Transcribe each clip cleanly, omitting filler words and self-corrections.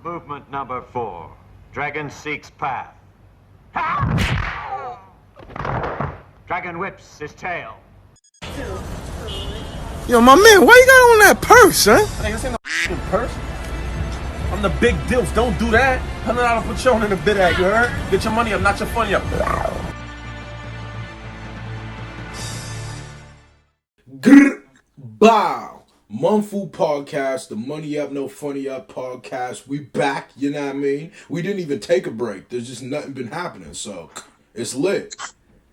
Movement number 4. Dragon seeks path. Dragon whips his tail. Yo, my man, why you got on that purse, huh? Hey, this ain't no purse. I'm the big deals. Don't do that. $100 Patron in the bid at, you heard? Get your money up, not your funny up. Grr, bow. Munfu podcast, the Money Up, No Funny Up podcast. We back, you know what I mean? We didn't even take a break. There's just nothing been happening, so it's lit.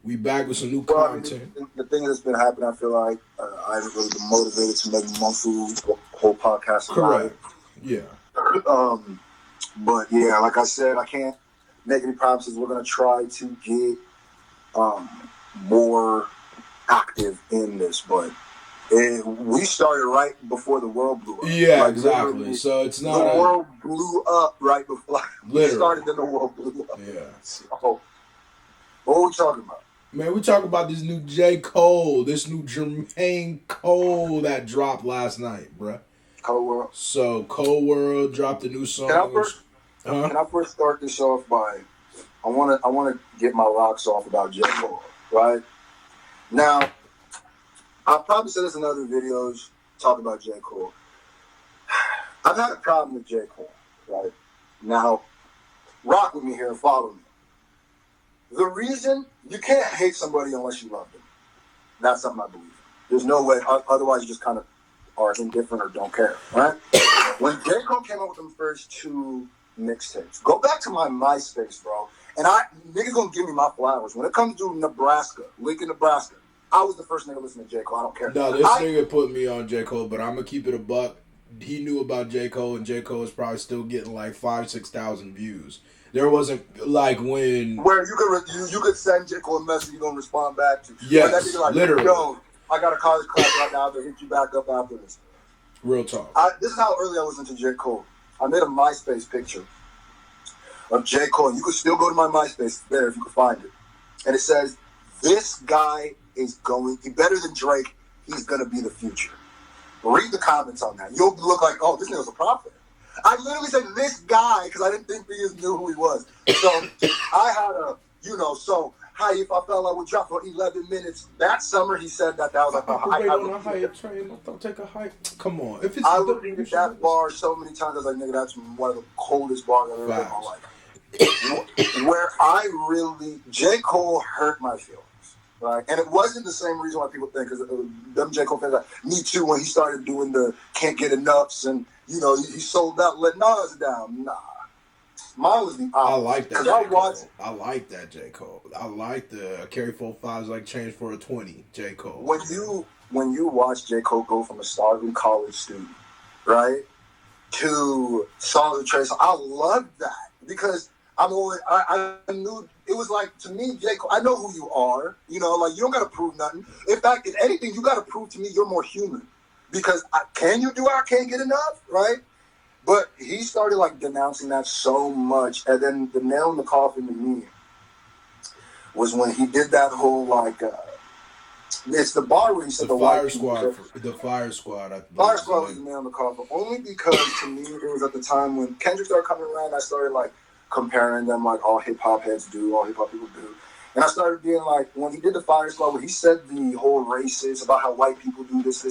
We back with some new content. The thing that's been happening, I feel like I haven't really been motivated to make Munfu whole podcast about it. Yeah. But yeah, like I said, I can't make any promises. We're gonna try to get more active in this, but we started right before the world blew up. Yeah, like, exactly. So it's not the world blew up right before we started. Then the world blew up. Yeah. So what are we talking about? Man, we talking about this new J. Cole, this new Jermaine Cole that dropped last night, bruh. Cole World. So Cole World dropped a new song. Can I first start this off by I wanna get my rocks off about J. Cole, right? Now, I'll probably say this in other videos talking about J. Cole. I've had a problem with J. Cole, right? Now, rock with me here and follow me. The reason you can't hate somebody unless you love them. That's something I believe in. There's no way, otherwise you just kind of are indifferent or don't care, right? When J. Cole came out with them first 2 mixtapes, go back to my MySpace, bro, and niggas gonna give me my flowers. When it comes to Nebraska, Lincoln, Nebraska, I was the first nigga listening to J. Cole. I don't care. No, this nigga put me on J. Cole, but I'm gonna keep it a buck. He knew about J. Cole, and J. Cole is probably still getting like 5,000-6,000 views. There wasn't like when where you could send J. Cole a message you don't respond back to. Yes, that nigga like, literally. Yo, I got a college class right now. I'll hit you back up after this. Real talk. This is how early I was into J. Cole. I made a MySpace picture of J. Cole. You can still go to my MySpace there if you can find it. And it says, this guy is better than Drake. He's going to be the future. Read the comments on that. You'll look like, oh, this nigga's a prophet. I literally said this guy because I didn't think niggas knew who he was. So I had hi, if I fell, I would drop for 11 minutes. That summer, he said that. That was like a hike. Don't take a hike. Come on. If it's I repeated that bar so many times. I was like, nigga, that's one of the coldest bars I've ever heard in my life. Where J. Cole hurt my feelings. Right? And it wasn't the same reason why people think, because them J. Cole fans like, me too, when he started doing the can't get enoughs and, he sold out, let Nas down. Nah. Mine was the opposite. I like that. I like that J. Cole. I like the carry 4.5s like change for a 20. J. Cole. When you watch J. Cole go from a starving college student, right, to Songs of Trace, I love that because I knew it was like, to me, J. Cole, I know who you are. You don't got to prove nothing. In fact, if anything, you got to prove to me you're more human because can you do I can't get enough, right? But he started denouncing that so much, and then the nail in the coffin to me was when he did that whole it's the bar where he said the Fire Squad. The Fire Squad. Fire Squad was the nail in the coffin, only because to me it was at the time when Kendrick started coming around. I started comparing them all hip hop heads do, all hip hop people do, and I started being when he did the Fire Squad, when he said the whole racist about how white people do this.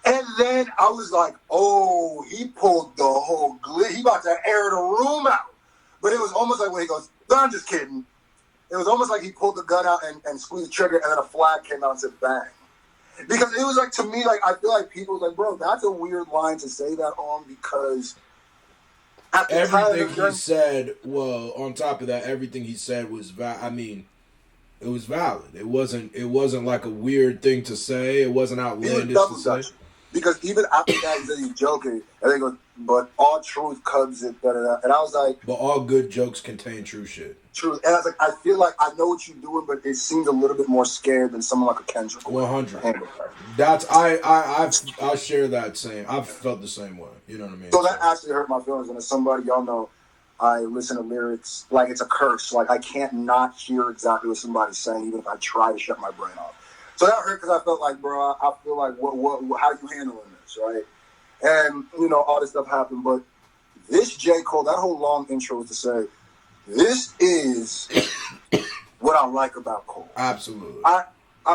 And then I was like, oh, he pulled the whole he about to air the room out. But it was almost like when he goes, no, I'm just kidding. It was almost like he pulled the gun out and squeezed the trigger, and then a flag came out and said bang. Because it was to me, I feel like people was like, bro, that's a weird line to say that on because everything he said, on top of that, everything he said was it was valid. It wasn't like a weird thing to say. It wasn't outlandish to say. Because even after that, he said he's joking. And they go, but all truth comes in. Da-da-da. And I was like... But all good jokes contain true shit. True. And I was like, I feel like I know what you're doing, but it seems a little bit more scared than someone like a Kendrick. 100. That's... I share that same... I've felt the same way. You know what I mean? So that actually hurt my feelings. And as somebody, y'all know, I listen to lyrics like it's a curse. I can't not hear exactly what somebody's saying, even if I try to shut my brain off. So that hurt because I felt like, bro, I feel like, how you handling this, right? And, all this stuff happened. But this J. Cole, that whole long intro was to say, this is what I like about Cole. Absolutely. I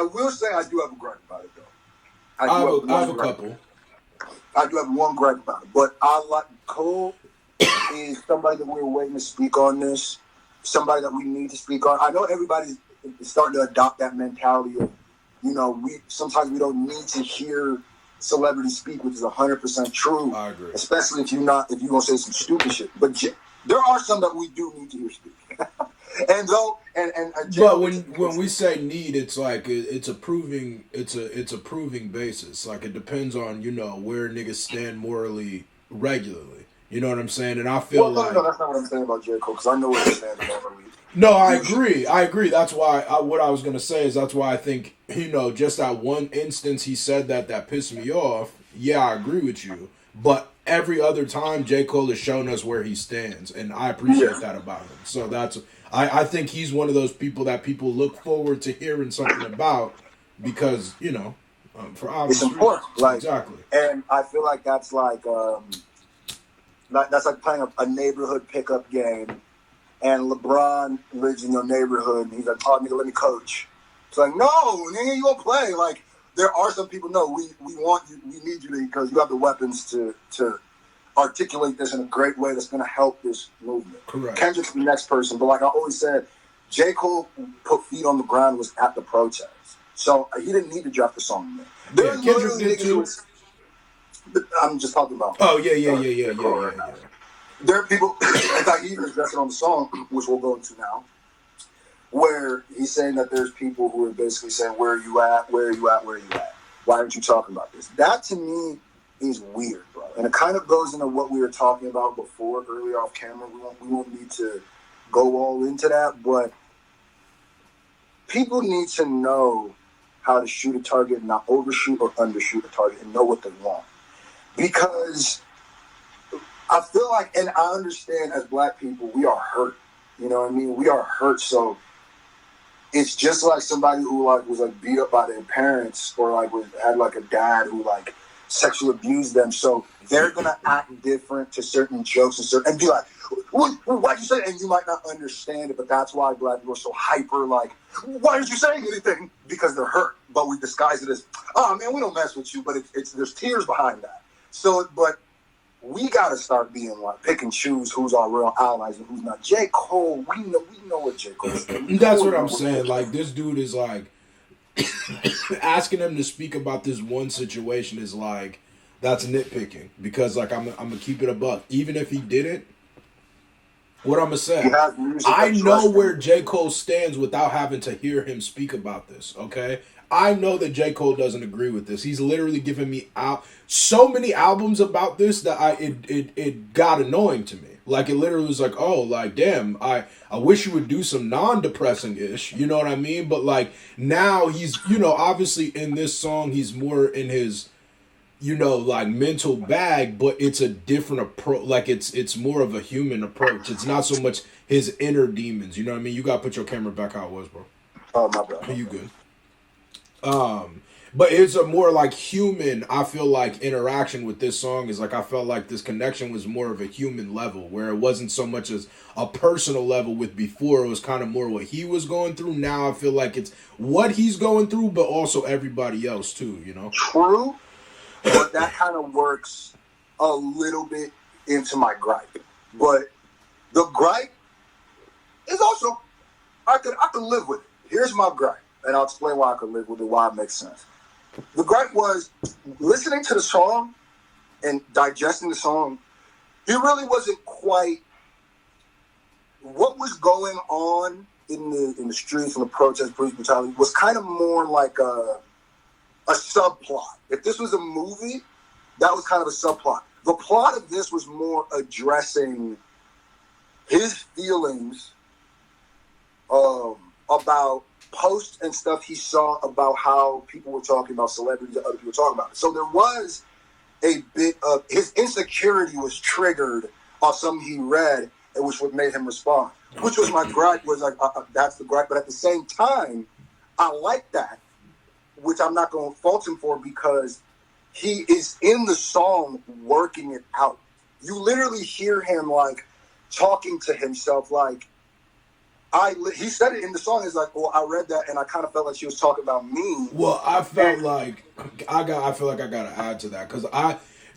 will say I do have a gripe about it, though. I have a couple. I do have one gripe about it. But I like Cole is somebody that we're waiting to speak on this, somebody that we need to speak on. I know everybody's starting to adopt that mentality of, sometimes we don't need to hear celebrities speak, which is 100% true. I agree. Especially if you're gonna say some stupid shit. But there are some that we do need to hear speak. But when we say need, it's like it's a proving basis. Like it depends on where niggas stand morally regularly. You know what I'm saying? And I feel no, that's not what I'm saying about J. Cole, because I know where he stands morally. No, I agree. That's why what I was gonna say is that's why I think just that one instance he said that pissed me off. Yeah, I agree with you. But every other time, J. Cole has shown us where he stands, and I appreciate that about him. So I think he's one of those people that people look forward to hearing something about because for obvious it's important. Reasons. Exactly. And I feel like that's like playing a neighborhood pickup game, and LeBron lives in your neighborhood, and he's like, "Oh, nigga, let me coach." It's like, no, nigga, you won't play. Like, there are some people, no, we want you, we need you because you have the weapons to articulate this in a great way that's going to help this movement. Correct. Kendrick's the next person, but like I always said, J. Cole put feet on the ground was at the protest, so he didn't need to drop the song. Yeah, Kendrick did too. I'm just talking about. Oh yeah. There are people, in fact, he even addressed it on the song, which we'll go into now, where he's saying that there's people who are basically saying, where are you at? Where are you at? Where are you at? Why aren't you talking about this? That, to me, is weird, bro. And it kind of goes into what we were talking about before, earlier off camera. We won't need to go all into that, but people need to know how to shoot a target and not overshoot or undershoot a target and know what they want. Because I feel like, and I understand as black people, we are hurt. You know what I mean? We are hurt. So it's just like somebody who was beat up by their parents or had a dad who sexually abused them. So they're going to act different to certain jokes and be like, why'd you say it? And you might not understand it, but that's why black people are so hyper. Like, why aren't you saying anything? Because they're hurt. But we disguise it as, oh man, we don't mess with you. But there's tears behind that. So, but we got to start being pick and choose who's our real allies and who's not. J. Cole, we know what J. Cole is. That's what I'm saying. This dude is asking him to speak about this one situation is that's nitpicking because I'm gonna keep it a buck. Even if he didn't, what I'm gonna say, I know where J. Cole stands without having to hear him speak about this. Okay. I know that J. Cole doesn't agree with this. He's literally given me out so many albums about this that it got annoying to me. It literally was damn, I wish you would do some non-depressing-ish, you know what I mean? But now he's, obviously in this song he's more in his, mental bag, but it's a different approach. It's more of a human approach. It's not so much his inner demons, you know what I mean? You gotta put your camera back how it was, bro. Oh, my bad. You good. But it's a more human, I feel interaction with this song is I felt like this connection was more of a human level where it wasn't so much as a personal level with before. It was kind of more what he was going through. Now I feel like it's what he's going through, but also everybody else too, True, but that kind of works a little bit into my gripe. But the gripe is also, I could live with it. Here's my gripe. And I'll explain why I could live with it, why it makes sense. The gripe was listening to the song and digesting the song. It really wasn't quite what was going on in the streets and the protests, police brutality was kind of more like a subplot. If this was a movie, that was kind of a subplot. The plot of this was more addressing his feelings about posts and stuff he saw about how people were talking about celebrities and other people were talking about it. So there was a bit of his insecurity was triggered off something he read, and which would made him respond. Which was my gripe. Was that's the gripe. But at the same time, I like that, which I'm not going to fault him for because he is in the song working it out. you literally hear him like talking to himself. Like he said it in the song. He's like, well, I read that and I kind of felt like she was talking about me. Well, I felt like I feel like I gotta add to that because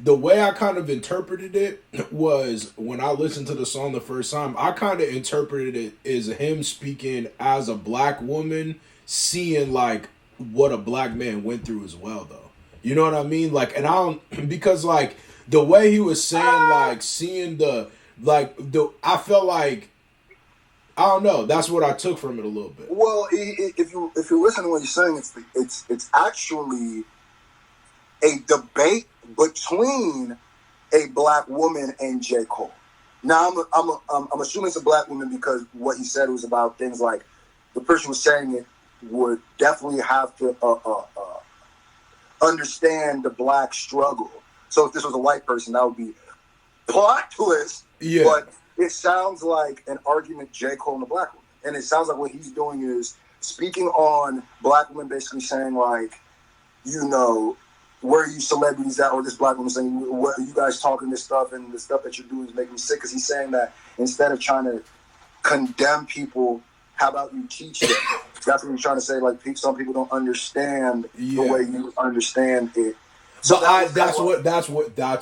the way I kind of interpreted it was when I listened to the song the first time, I kind of interpreted it as him speaking as a black woman, seeing like what a black man went through as well, though. You know what I mean? Like, and I don't, because like the way he was saying, like seeing I felt like, I don't know. That's what I took from it a little bit. Well, if you listen to what he's saying, it's actually a debate between a black woman and J. Cole. Now, I'm assuming it's a black woman because what he said was about things like the person who was saying it would definitely have to understand the black struggle. So if this was a white person, that would be plot twist. Yeah. But it sounds like an argument J. Cole and a black woman. And it sounds like what he's doing is speaking on black women, basically saying like, you know, where are you celebrities at? Or this black woman saying, what are you guys talking this stuff and the stuff that you're doing is making me sick? Because he's saying that instead of trying to condemn people, how about you teach them? That's what he's trying to say. Like some people don't understand the way you understand it. So that's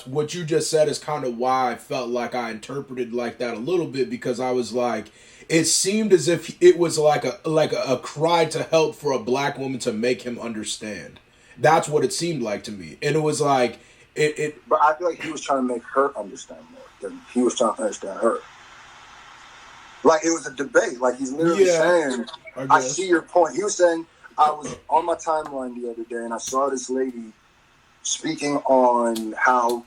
what you just said is kind of why I felt like I interpreted like that a little bit, because I was like, it seemed as if it was like a cry to help for a black woman to make him understand. That's what it seemed like to me, and it was like it. But I feel like he was trying to make her understand more than he was trying to understand her. Like it was a debate. Like he's literally saying, "I see your point." He was saying, "I was on my timeline the other day, and I saw this lady speaking on how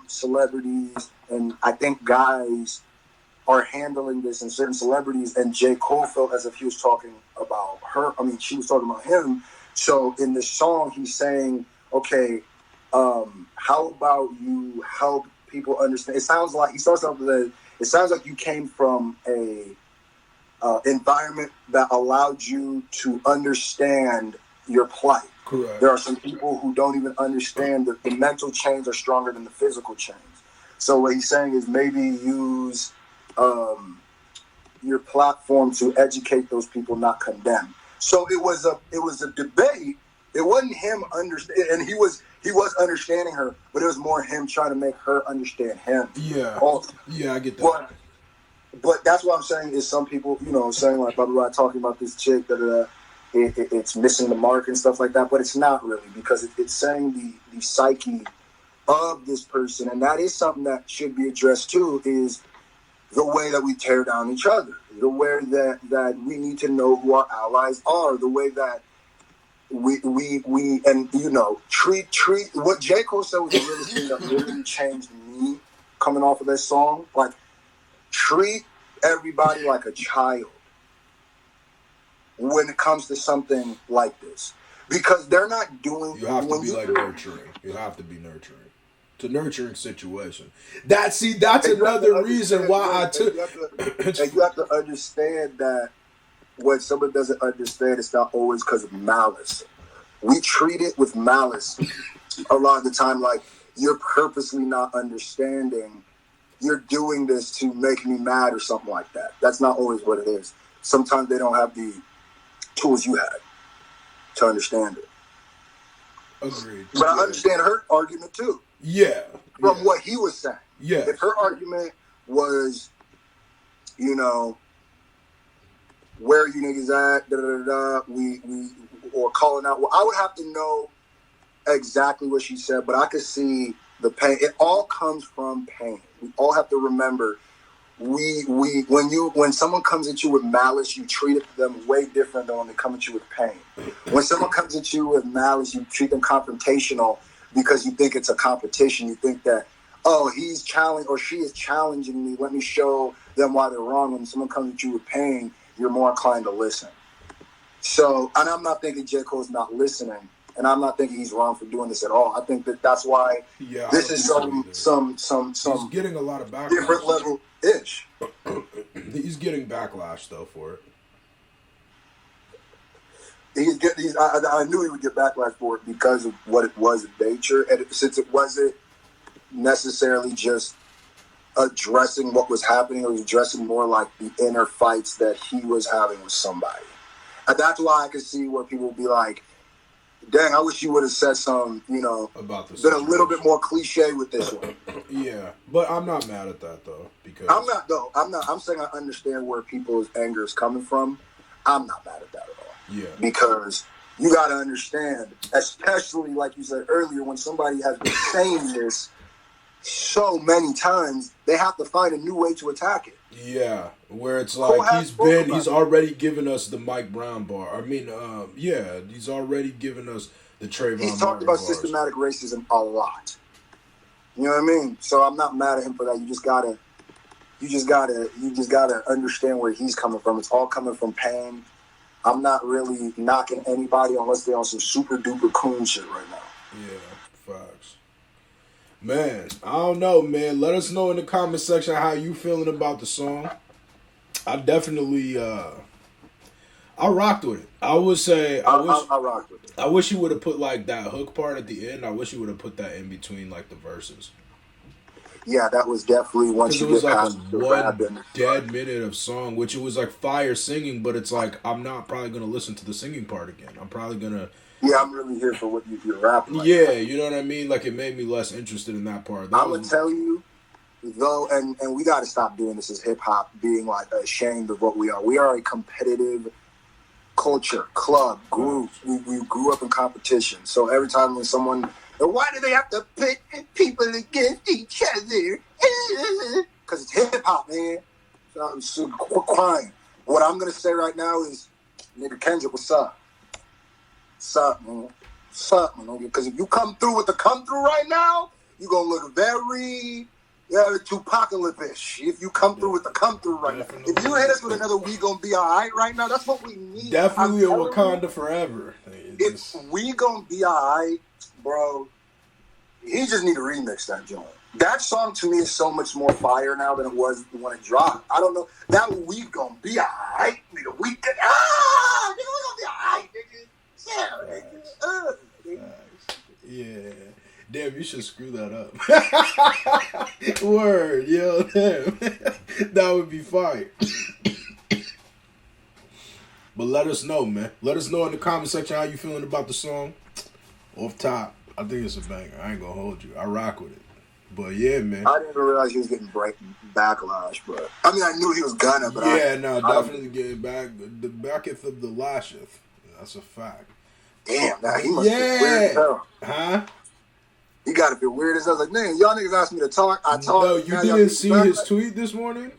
celebrities and I think guys are handling this and certain celebrities, and J. Cole felt as if he was talking about her. I mean, she was talking about him. So in this song, he's saying, okay, how about you help people understand? It sounds like he starts off with it sounds like you came from a environment that allowed you to understand your plight. Correct. There are some people who don't even understand that the mental chains are stronger than the physical chains. So what he's saying is maybe use your platform to educate those people, not condemn. So it was a debate. It wasn't him understand, and he was understanding her, but it was more him trying to make her understand him. Yeah. Yeah, I get that. But that's what I'm saying is some people, you know, saying like blah blah blah, talking about this chick that it's missing the mark and stuff like that, but it's not really, because it's saying the psyche of this person, and that is something that should be addressed too, is the way that we tear down each other, the way that we need to know who our allies are, the way that we and you know treat what J. Cole said was the really thing that really changed me coming off of this song. Like, treat everybody like a child when it comes to something like this, because they're not doing. You have to be like nurturing. You have to be nurturing. It's a nurturing situation. That's another reason why I took. And you have to understand that what someone doesn't understand, it's not always because of malice. We treat it with malice a lot of the time, like you're purposely not understanding. You're doing this to make me mad or something like that. That's not always what it is. Sometimes they don't have the tools you had to understand it. Agreed. But I understand her argument too. Yeah. From what he was saying. Yeah. If her argument was, you know, where are you niggas at? Da da da. We or calling out. Well, I would have to know exactly what she said, but I could see the pain. It all comes from pain. We all have to remember. When someone comes at you with malice, you treat them way different than when they come at you with pain. When someone comes at you with malice, you treat them confrontational because you think it's a competition. You think that, oh, he's challenged or she is challenging me. Let me show them why they're wrong. When someone comes at you with pain, you're more inclined to listen. So, and I'm not thinking J. Cole's not listening, and I'm not thinking he's wrong for doing this at all. I think that's why this is some He's getting a lot of backlash. Different level-ish. He's getting backlash though for it. I knew he would get backlash for it because of what it was in nature, and since it wasn't necessarily just addressing what was happening. It was addressing more like the inner fights that he was having with somebody. And that's why I could see where people would be like, dang, I wish you would have said some, about this, been a little bit more cliche with this one. Yeah, but I'm not mad at that though, because I'm not. I'm saying I understand where people's anger is coming from. I'm not mad at that at all. Yeah, because you got to understand, especially like you said earlier, when somebody has been saying this so many times, they have to find a new way to attack it. Yeah, where it's like he's already given us the Mike Brown bar. I mean, he's already given us the Trayvon. He's talked about systematic racism a lot. You know what I mean? So I'm not mad at him for that. You just gotta understand where he's coming from. It's all coming from pain. I'm not really knocking anybody unless they're on some super duper coon shit right now. Yeah, facts. Man, I don't know, man. Let us know in the comment section how you feeling about the song. I definitely, I rocked with it. I would say, I rocked with it. I wish you would have put like that hook part at the end. I wish you would have put that in between like the verses. Yeah, that was definitely once you get like past the one dead minute of song, which it was like fire singing, but it's like I'm not probably gonna listen to the singing part again. I'm probably gonna. Yeah, I'm really here for what you're rapping. Like yeah, that. You know what I mean. Like it made me less interested in that part. I'm gonna tell you though, and we got to stop doing this as hip hop, being like ashamed of what we are. We are a competitive culture, club, group. We grew up in competition, so every time when someone. Why do they have to pit people against each other? Because it's hip-hop, man. So quit crying. What I'm going to say right now is, nigga Kendrick, what's up? What's up, man? What's up, man? Because if you come through with the come-through right now, you're going to look very Tupacalypse-ish. If you come through with the come-through right now. If you hit us with another we going to be all right right now, that's what we need. Definitely a Wakanda forever. If we going to be all right, bro, he just need to remix that joint. That song to me is so much more fire now than it was when it dropped. I don't know. That week gonna be alright, nigga. We gonna be alright, nigga. Yeah, nigga. Yeah. Damn, you should screw that up. Word, yo, damn. That would be fire. But let us know, man. Let us know in the comment section how you feeling about the song. Off top, I think it's a banger. I ain't gonna hold you. I rock with it. But yeah, man. I didn't even realize he was getting backlash, but I mean, I knew he was gonna, but definitely getting the backeth of the lasheth. That's a fact. Damn, now he must be weird as hell. Huh? He gotta be weird as hell. Like, man, y'all niggas asked me to talk. I talked. No, you didn't see his tweet this morning?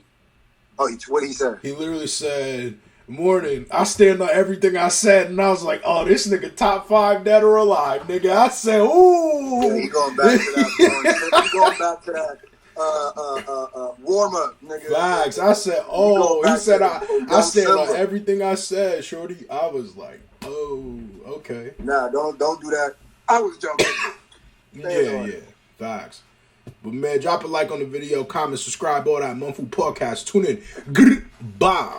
Oh, what did he say? He literally said, "Morning, I stand on everything I said," and I was like, "Oh, this nigga top 5 dead or alive, nigga." I said, "Ooh." Yeah, he going back to that. He going back to that warm up, nigga. Facts. I said, "Oh," he said, "I stand on everything I said, shorty." I was like, "Oh, okay." Nah, don't do that. I was joking. Yeah. Facts. But man, drop a like on the video, comment, subscribe, all that Munfu podcast. Tune in. Grr, bow.